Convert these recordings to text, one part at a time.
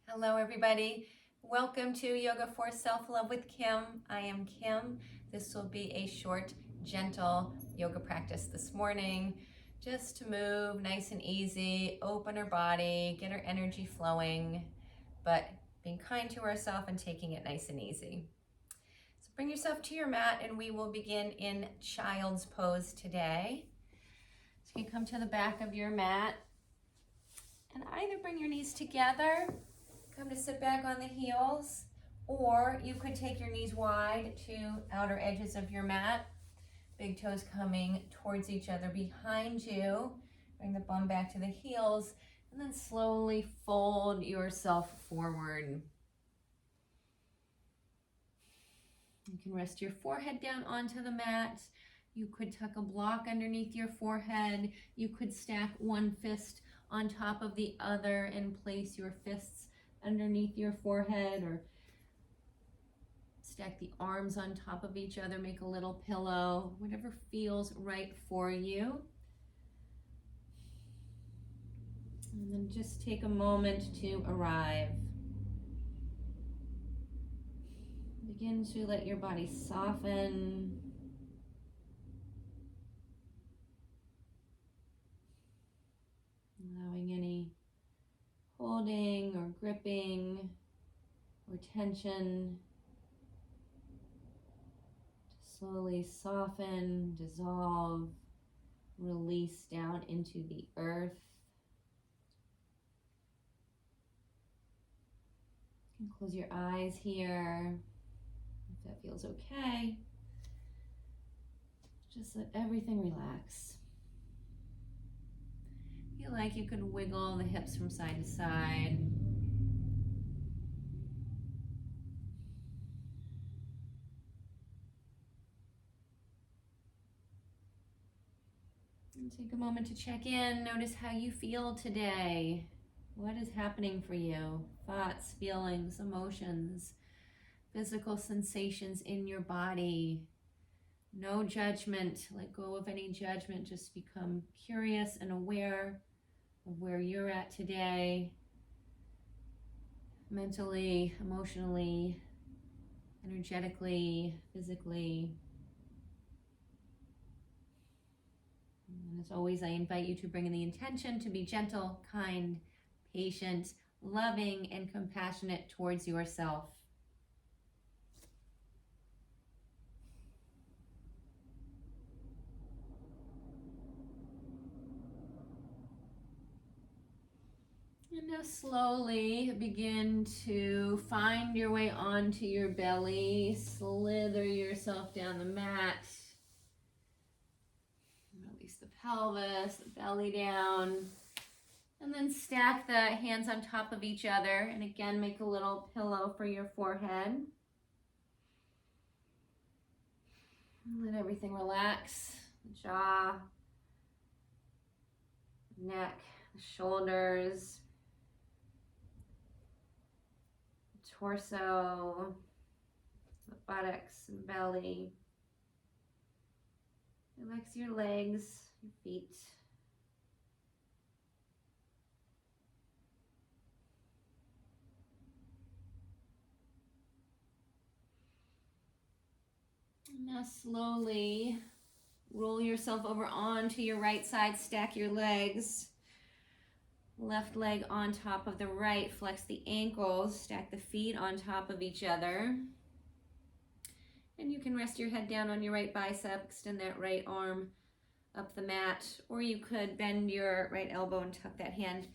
Hello, everybody. Welcome to Yoga for Self-Love with Kim. I am Kim. This will be a short, gentle yoga practice this morning, just to move nice and easy, open our body, get our energy flowing, but being kind to ourselves and taking it nice and easy. So bring yourself to your mat and we will begin in child's pose today. So you come to the back of your mat and either bring your knees together, come to sit back on the heels, or you could take your knees wide to outer edges of your mat, big toes coming towards each other behind you. Bring the bum back to the heels, and then slowly fold yourself forward. You can rest your forehead down onto the mat. You could tuck a block underneath your forehead. You could stack one fist on top of the other and place your fists underneath your forehead, or stack the arms on top of each other, make a little pillow, whatever feels right for you. And then just take a moment to arrive. Begin to let your body soften. Allowing any holding or gripping or tension to slowly soften, dissolve, release down into the earth. You can close your eyes here if that feels okay. Just let everything relax. Feel like you could wiggle the hips from side to side. And take a moment to check in. Notice how you feel today. What is happening for you? Thoughts, feelings, emotions, physical sensations in your body. No judgment. Let go of any judgment. Just become curious and aware of where you're at today, mentally, emotionally, energetically, physically. And as always, I invite you to bring in the intention to be gentle, kind, patient, loving, and compassionate towards yourself. And now slowly begin to find your way onto your belly. Slither yourself down the mat. Release the pelvis, the belly down. And then stack the hands on top of each other. And again, make a little pillow for your forehead. Let everything relax. The jaw, neck, the shoulders, torso, the buttocks and belly. Relax your legs, your feet. And now slowly roll yourself over onto your right side, stack your legs. Left leg on top of the right, flex the ankles, stack the feet on top of each other. And you can rest your head down on your right bicep, extend that right arm up the mat, or you could bend your right elbow and tuck that hand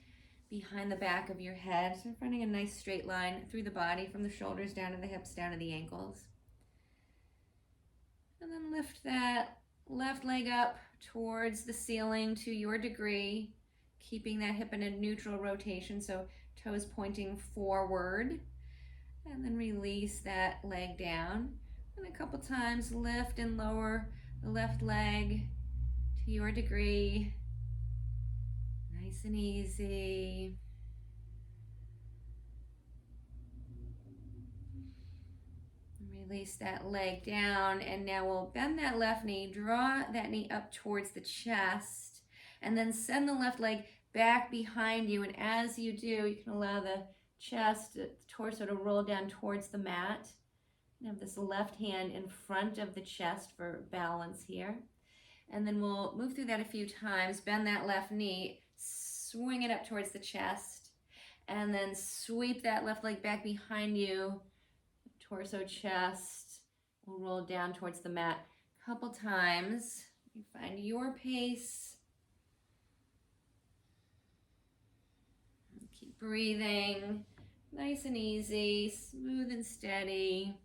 behind the back of your head, so running a nice straight line through the body from the shoulders down to the hips, down to the ankles. And then lift that left leg up towards the ceiling to your degree, keeping that hip in a neutral rotation, so toes pointing forward. And then release that leg down. And a couple times lift and lower the left leg to your degree. Nice and easy. Release that leg down, and now we'll bend that left knee, draw that knee up towards the chest, and then send the left leg back behind you. And as you do, you can allow the chest, torso to roll down towards the mat. You have this left hand in front of the chest for balance here. And then we'll move through that a few times. Bend that left knee, swing it up towards the chest, and then sweep that left leg back behind you. Torso, chest will roll down towards the mat a couple times. You find your pace. Keep breathing, nice and easy, smooth and steady.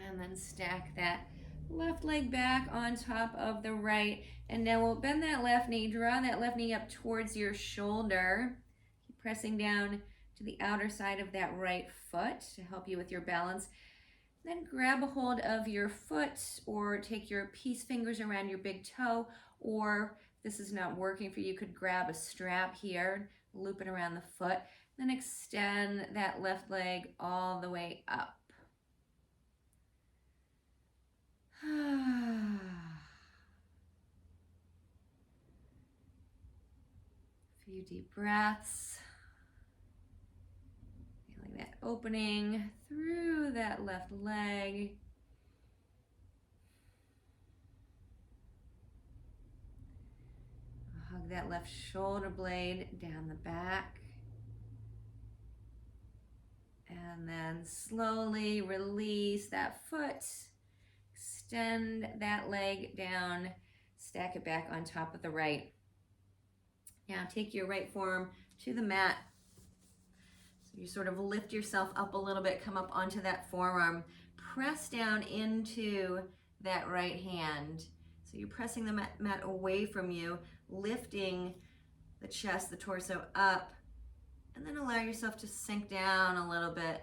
And then stack that left leg back on top of the right. And now we'll bend that left knee, draw that left knee up towards your shoulder. Keep pressing down to the outer side of that right foot to help you with your balance. Then grab a hold of your foot or take your peace fingers around your big toe, or if this is not working for you, you could grab a strap here, loop it around the foot, then extend that left leg all the way up. A few deep breaths. Feeling that opening through that left leg. Hug that left shoulder blade down the back. And then slowly release that foot. Extend that leg down, stack it back on top of the right. Now take your right forearm to the mat. So you sort of lift yourself up a little bit, come up onto that forearm. Press down into that right hand. So you're pressing the mat away from you, lifting the chest, the torso up, and then allow yourself to sink down a little bit.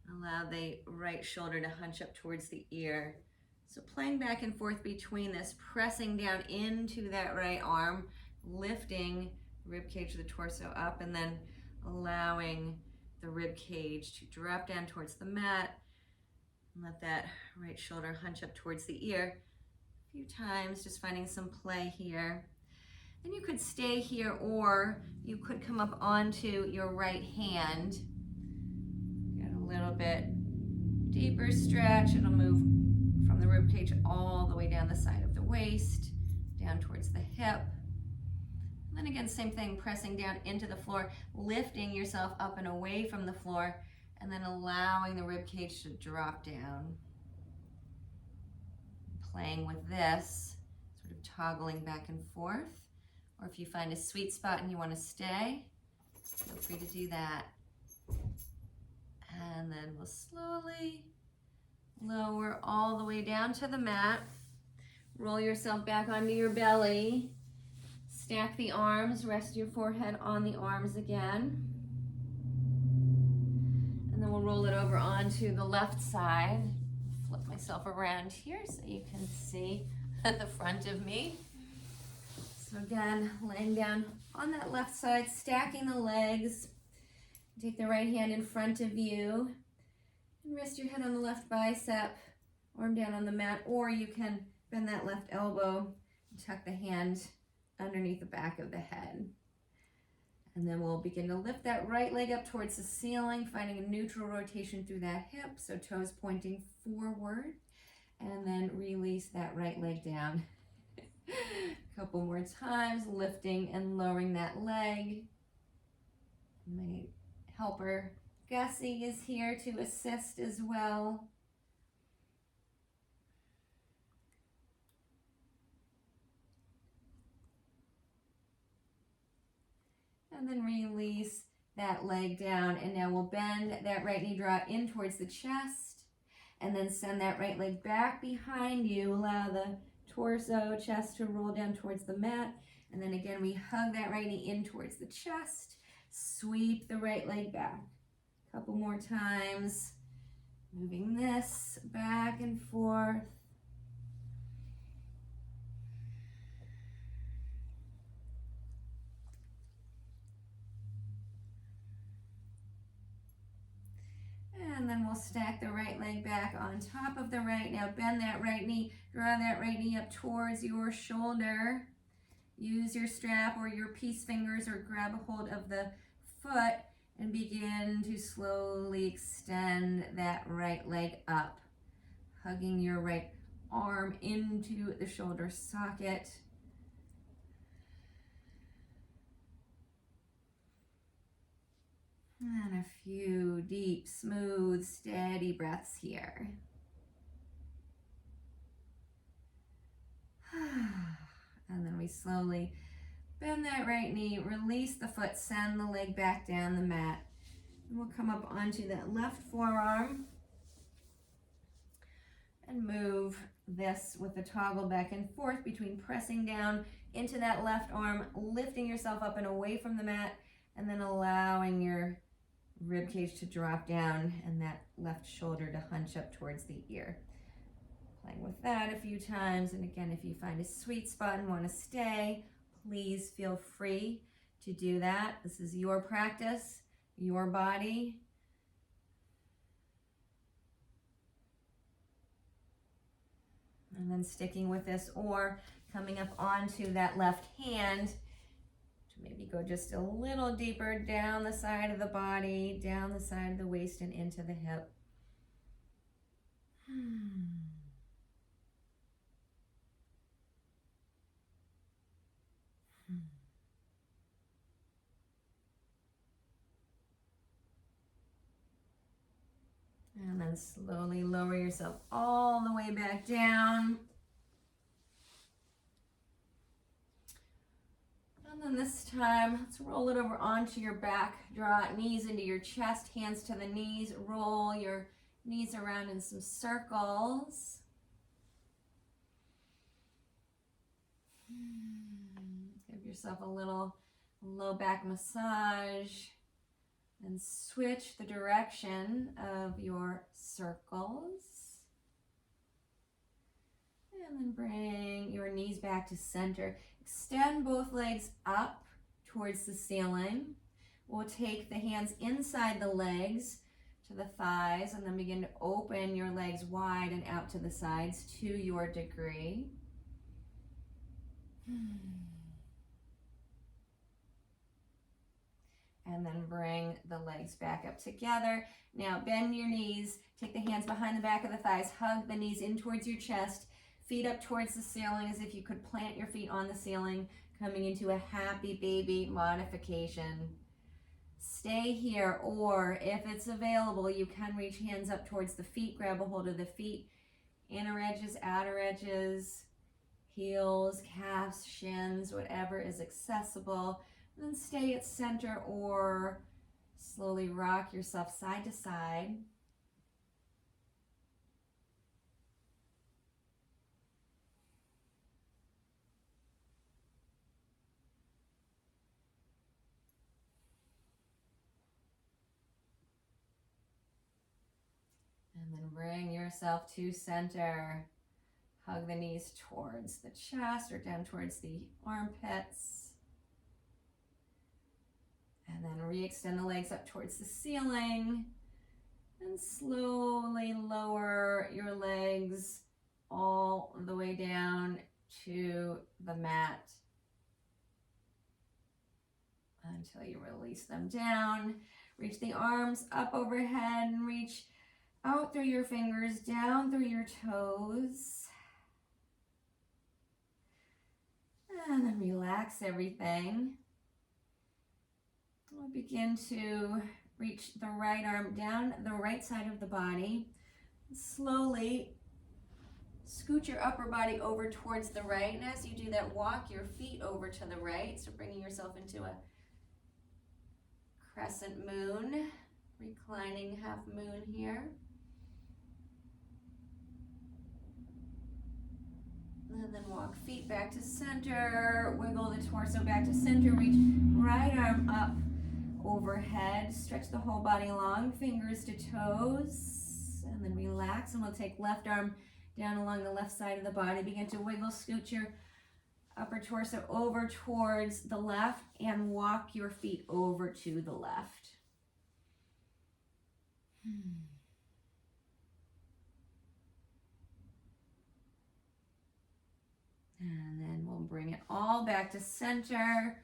Allow the right shoulder to hunch up towards the ear. So playing back and forth between this, pressing down into that right arm, lifting the rib cage, the torso up, and then allowing the rib cage to drop down towards the mat. And let that right shoulder hunch up towards the ear. A few times, just finding some play here. And you could stay here, or you could come up onto your right hand. Get a little bit deeper stretch. It'll move from the rib cage all the way down the side of the waist, down towards the hip. And then again, same thing, pressing down into the floor, lifting yourself up and away from the floor, and then allowing the rib cage to drop down. Playing with this, sort of toggling back and forth. Or if you find a sweet spot and you want to stay, feel free to do that. And then we'll slowly lower all the way down to the mat. Roll yourself back onto your belly. Stack the arms, rest your forehead on the arms again. And then we'll roll it over onto the left side. Flip myself around here so you can see the front of me. So again, laying down on that left side, stacking the legs. Take the right hand in front of you and rest your head on the left bicep, arm down on the mat, or you can bend that left elbow and tuck the hand underneath the back of the head. And then we'll begin to lift that right leg up towards the ceiling, finding a neutral rotation through that hip, so toes pointing forward, and then release that right leg down. A couple more times, lifting and lowering that leg. My helper Gussie is here to assist as well. And then release that leg down, and now we'll bend that right knee, draw in towards the chest, and then send that right leg back behind you. Allow the torso, chest to roll down towards the mat, and then again we hug that right knee in towards the chest, sweep the right leg back. A couple more times, moving this back and forth. And And then we'll stack the right leg back on top of the right. Now bend that right knee, draw that right knee up towards your shoulder. Use your strap or your peace fingers or grab a hold of the foot and begin to slowly extend that right leg up, hugging your right arm into the shoulder socket. And a few deep, smooth, steady breaths here. And then we slowly bend that right knee, release the foot, send the leg back down the mat. And we'll come up onto that left forearm and move this with the toggle back and forth between pressing down into that left arm, lifting yourself up and away from the mat, and then allowing your rib cage to drop down and that left shoulder to hunch up towards the ear. Playing with that a few times. And again, if you find a sweet spot and want to stay, please feel free to do that. This is your practice, your body. And then sticking with this or coming up onto that left hand to maybe go just a little deeper down the side of the body, down the side of the waist and into the hip. And then slowly lower yourself all the way back down. And then this time, let's roll it over onto your back. Draw knees into your chest, hands to the knees. Roll your knees around in some circles. Give yourself a little low back massage. And switch the direction of your circles. And then bring your knees back to center. Extend both legs up towards the ceiling. We'll take the hands inside the legs to the thighs and then begin to open your legs wide and out to the sides to your degree. And then bring the legs back up together. Now bend your knees, take the hands behind the back of the thighs, hug the knees in towards your chest, feet up towards the ceiling as if you could plant your feet on the ceiling, coming into a happy baby modification. Stay here, or if it's available, you can reach hands up towards the feet, grab a hold of the feet, inner edges, outer edges, heels, calves, shins, whatever is accessible. And then stay at center or slowly rock yourself side to side. And then bring yourself to center. Hug the knees towards the chest or down towards the armpits. And then re-extend the legs up towards the ceiling. And slowly lower your legs all the way down to the mat until you release them down. Reach the arms up overhead and reach out through your fingers, down through your toes. And then relax everything. We'll begin to reach the right arm down the right side of the body. Slowly scoot your upper body over towards the right. And as you do that, walk your feet over to the right. So bringing yourself into a crescent moon, reclining half moon here. And then walk feet back to center, wiggle the torso back to center, reach right arm up overhead, stretch the whole body long, fingers to toes, and then relax. And we'll take left arm down along the left side of the body, begin to wiggle, scoot your upper torso over towards the left and walk your feet over to the left. bring it all back to center.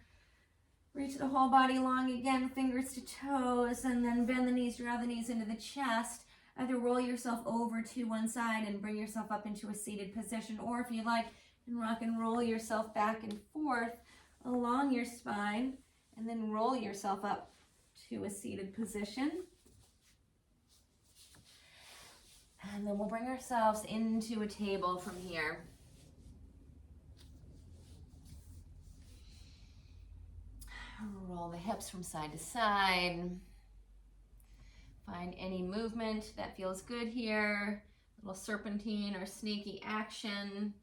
Reach the whole body long again, fingers to toes, and then bend the knees, draw the knees into the chest. Either roll yourself over to one side and bring yourself up into a seated position, or if you like, you can rock and roll yourself back and forth along your spine, and then roll yourself up to a seated position. And then we'll bring ourselves into a table from here. Roll the hips from side to side. Find any movement that feels good here. A little serpentine or snaky action.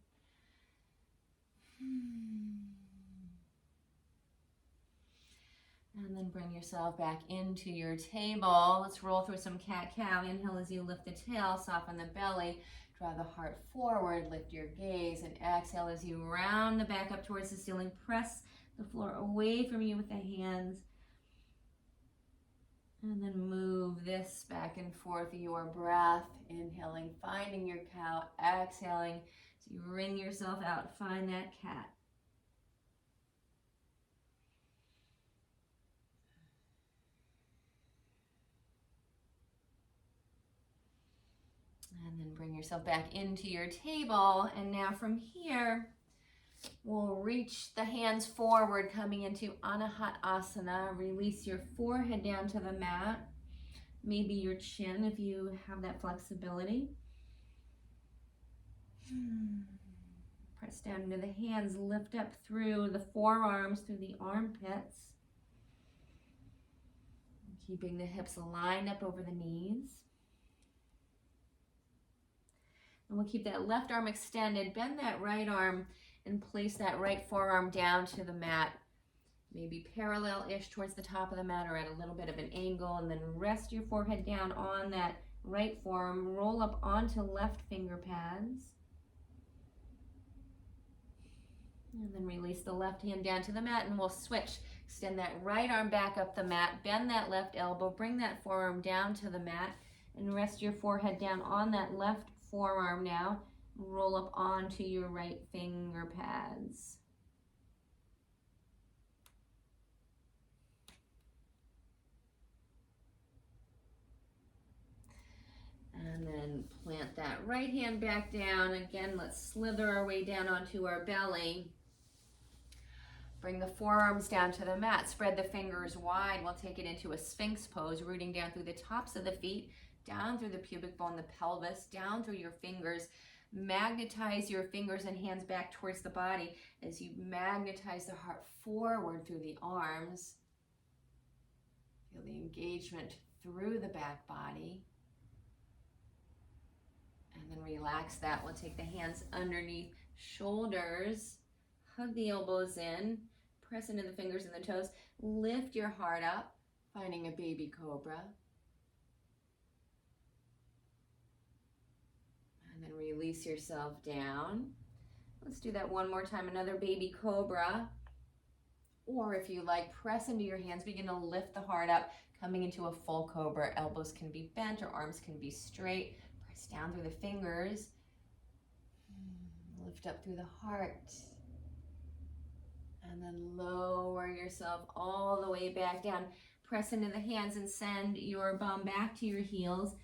And then bring yourself back into your table. Let's roll through some cat-cow. Inhale as you lift the tail, soften the belly, draw the heart forward, lift your gaze, and exhale as you round the back up towards the ceiling. Press the floor away from you with the hands. And then move this back and forth, your breath. Inhaling, finding your cow. Exhaling, so you wring yourself out, find that cat. And then bring yourself back into your table. And now from here, we'll reach the hands forward, coming into Anahatasana. Release your forehead down to the mat. Maybe your chin if you have that flexibility. Press down into the hands. Lift up through the forearms, through the armpits. Keeping the hips lined up over the knees. And we'll keep that left arm extended. Bend that right arm and place that right forearm down to the mat, maybe parallel-ish towards the top of the mat or at a little bit of an angle, and then rest your forehead down on that right forearm. Roll up onto left finger pads. And then release the left hand down to the mat, and we'll switch. Extend that right arm back up the mat, bend that left elbow, bring that forearm down to the mat, and rest your forehead down on that left forearm now. Roll up onto your right finger pads. And then plant that right hand back down. Again, let's slither our way down onto our belly. Bring the forearms down to the mat. Spread the fingers wide. We'll take it into a Sphinx pose, rooting down through the tops of the feet, down through the pubic bone, the pelvis, down through your fingers. Magnetize your fingers and hands back towards the body as you magnetize the heart forward through the arms. Feel the engagement through the back body. And then relax that. We'll take the hands underneath shoulders. Hug the elbows in. Press into the fingers and the toes. Lift your heart up, finding a baby cobra. And then release yourself down. Let's do that one more time. Another baby cobra. Or if you like, press into your hands. Begin to lift the heart up, coming into a full cobra. Elbows can be bent or arms can be straight. Press down through the fingers. Lift up through the heart. And then lower yourself all the way back down. Press into the hands and send your bum back to your heels.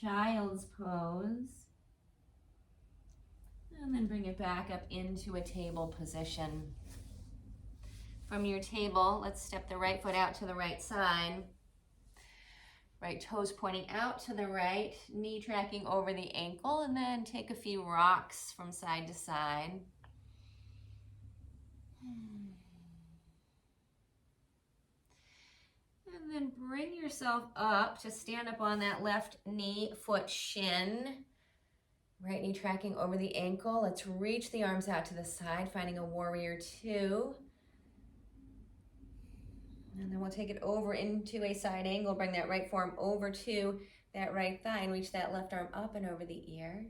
Child's pose. And then bring it back up into a table position. From your table, let's step the right foot out to the right side. Right toes pointing out to the right, knee tracking over the ankle, and then take a few rocks from side to side. And then bring yourself up to stand up on that left knee, foot, shin. Right knee tracking over the ankle. Let's reach the arms out to the side, finding a warrior two. And then we'll take it over into a side angle. Bring that right forearm over to that right thigh and reach that left arm up and over the ear.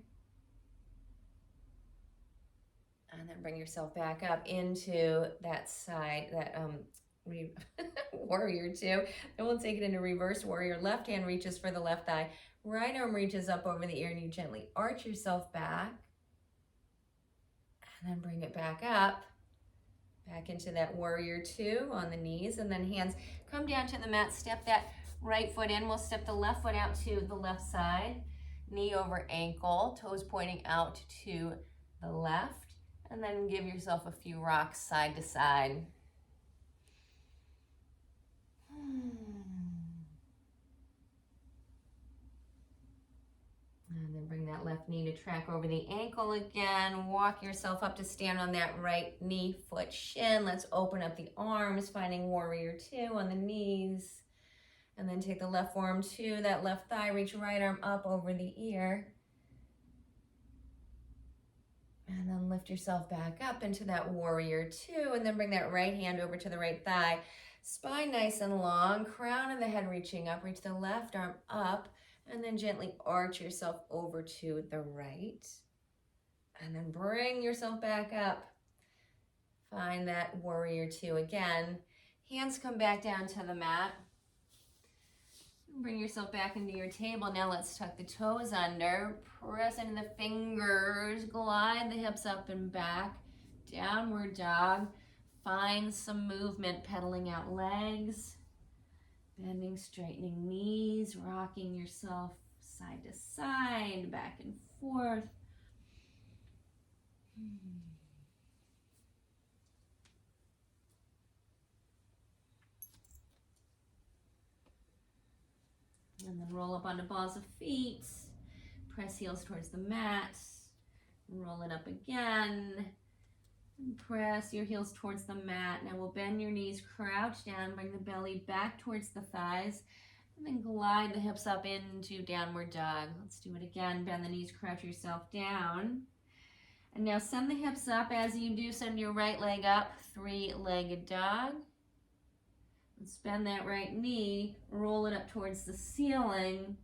And then bring yourself back up into that side, that warrior two. Then we'll take it into reverse warrior. Left hand reaches for the left thigh. Right arm reaches up over the ear and you gently arch yourself back. And then bring it back up. Back into that warrior two on the knees, and then hands come down to the mat. Step that right foot in. We'll step the left foot out to the left side. Knee over ankle, toes pointing out to the left. And then give yourself a few rocks side to side. And then bring that left knee to track over the ankle again. Walk yourself up to stand on that right knee, foot, shin. Let's open up the arms, finding warrior two on the knees. And then take the left forearm to that left thigh. Reach right arm up over the ear. And then lift yourself back up into that warrior two. And then bring that right hand over to the right thigh. Spine nice and long. Crown of the head reaching up. Reach the left arm up. And then gently arch yourself over to the right. And then bring yourself back up. Find that warrior two again. Hands come back down to the mat. Bring yourself back into your table. Now let's tuck the toes under. Press into the fingers. Glide the hips up and back. Downward dog. Find some movement, pedaling out legs. Bending, straightening knees, rocking yourself side to side, back and forth. And then roll up onto balls of feet. Press heels towards the mat. Roll it up again. And press your heels towards the mat. Now we'll bend your knees, crouch down, bring the belly back towards the thighs, and then glide the hips up into downward dog. Let's do it again. Bend the knees, crouch yourself down. And now send the hips up. As you do, send your right leg up, three-legged dog. Let's bend that right knee, roll it up towards the ceiling,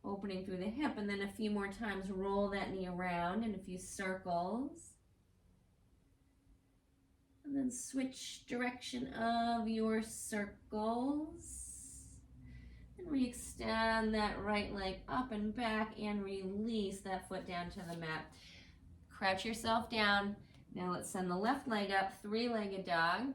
opening through the hip, and then a few more times roll that knee around in a few circles. And then switch direction of your circles. And re-extend that right leg up and back and release that foot down to the mat. Crouch yourself down. Now let's send the left leg up, three-legged dog.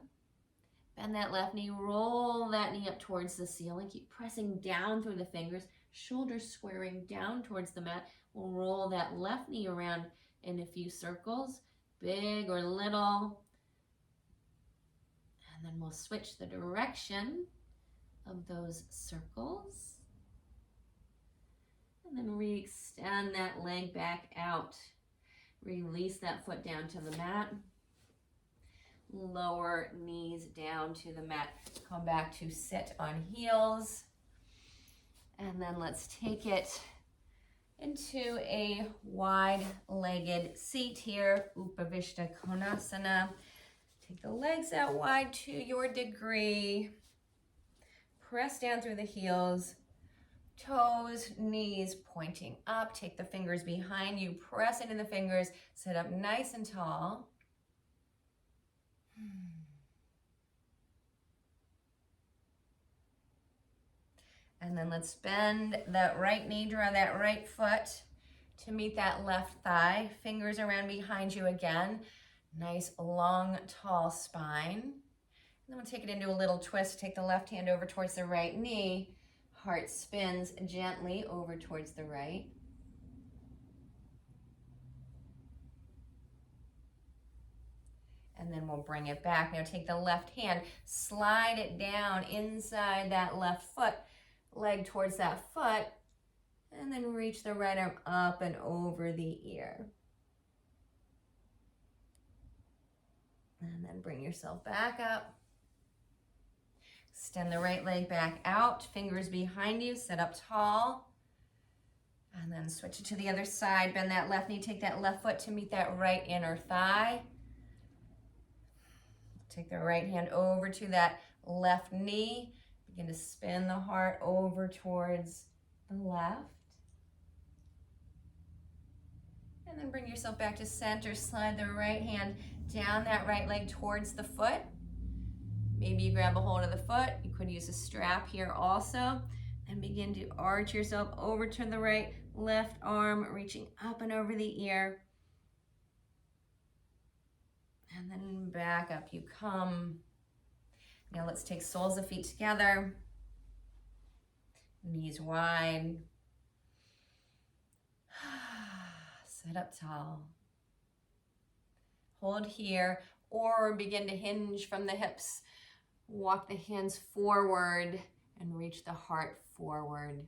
Bend that left knee, roll that knee up towards the ceiling. Keep pressing down through the fingers, shoulders squaring down towards the mat. We'll roll that left knee around in a few circles, big or little. And then we'll switch the direction of those circles. And then re-extend that leg back out. Release that foot down to the mat. Lower knees down to the mat. Come back to sit on heels. And then let's take it into a wide-legged seat here. Upavishta Konasana. Take the legs out wide to your degree. Press down through the heels. Toes, knees pointing up. Take the fingers behind you. Press into the fingers. Sit up nice and tall. And then let's bend that right knee, draw that right foot to meet that left thigh. Fingers around behind you again. Nice, long, tall spine. And then we'll take it into a little twist. Take the left hand over towards the right knee. Heart spins gently over towards the right. And then we'll bring it back. Now take the left hand, slide it down inside that left foot, leg towards that foot, and then reach the right arm up and over the ear. And then bring yourself back up. Extend the right leg back out, fingers behind you, sit up tall. And then switch it to the other side. Bend that left knee, take that left foot to meet that right inner thigh. Take the right hand over to that left knee. Begin to spin the heart over towards the left. And then bring yourself back to center. Slide the right hand down that right leg towards the foot. Maybe you grab a hold of the foot. You could use a strap here also. And begin to arch yourself over to the right, left arm reaching up and over the ear. And And then back up you come. Now let's take soles of feet together. Knees wide. Sit up tall. Hold here or begin to hinge from the hips. Walk the hands forward and reach the heart forward.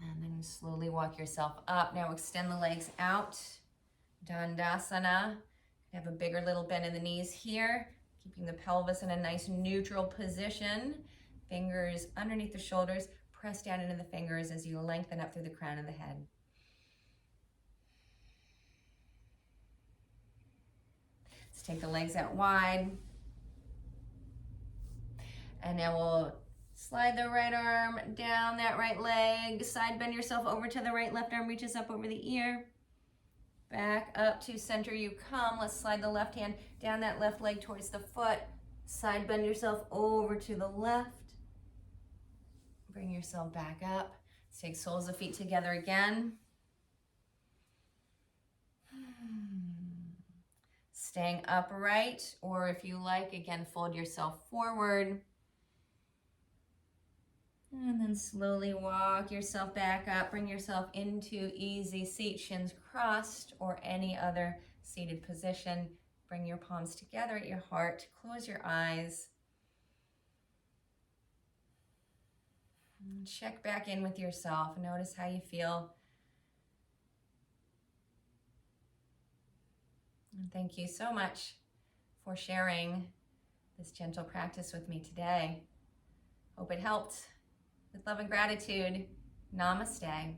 And then slowly walk yourself up. Now extend the legs out. Dandasana. Have a bigger little bend in the knees here. Keeping the pelvis in a nice neutral position. Fingers underneath the shoulders. Press down into the fingers as you lengthen up through the crown of the head. Let's take the legs out wide. And now we'll slide the right arm down that right leg. Side bend yourself over to the right. Left arm reaches up over the ear. Back up to center you come. Let's slide the left hand down that left leg towards the foot. Side bend yourself over to the left. Bring yourself back up. Let's take soles of feet together again. Staying upright, or if you like, again, fold yourself forward. And then slowly walk yourself back up. Bring yourself into easy seat, shins crossed, or any other seated position. Bring your palms together at your heart. Close your eyes. And check back in with yourself. Notice how you feel. And thank you so much for sharing this gentle practice with me today. Hope it helped. With love and gratitude, namaste.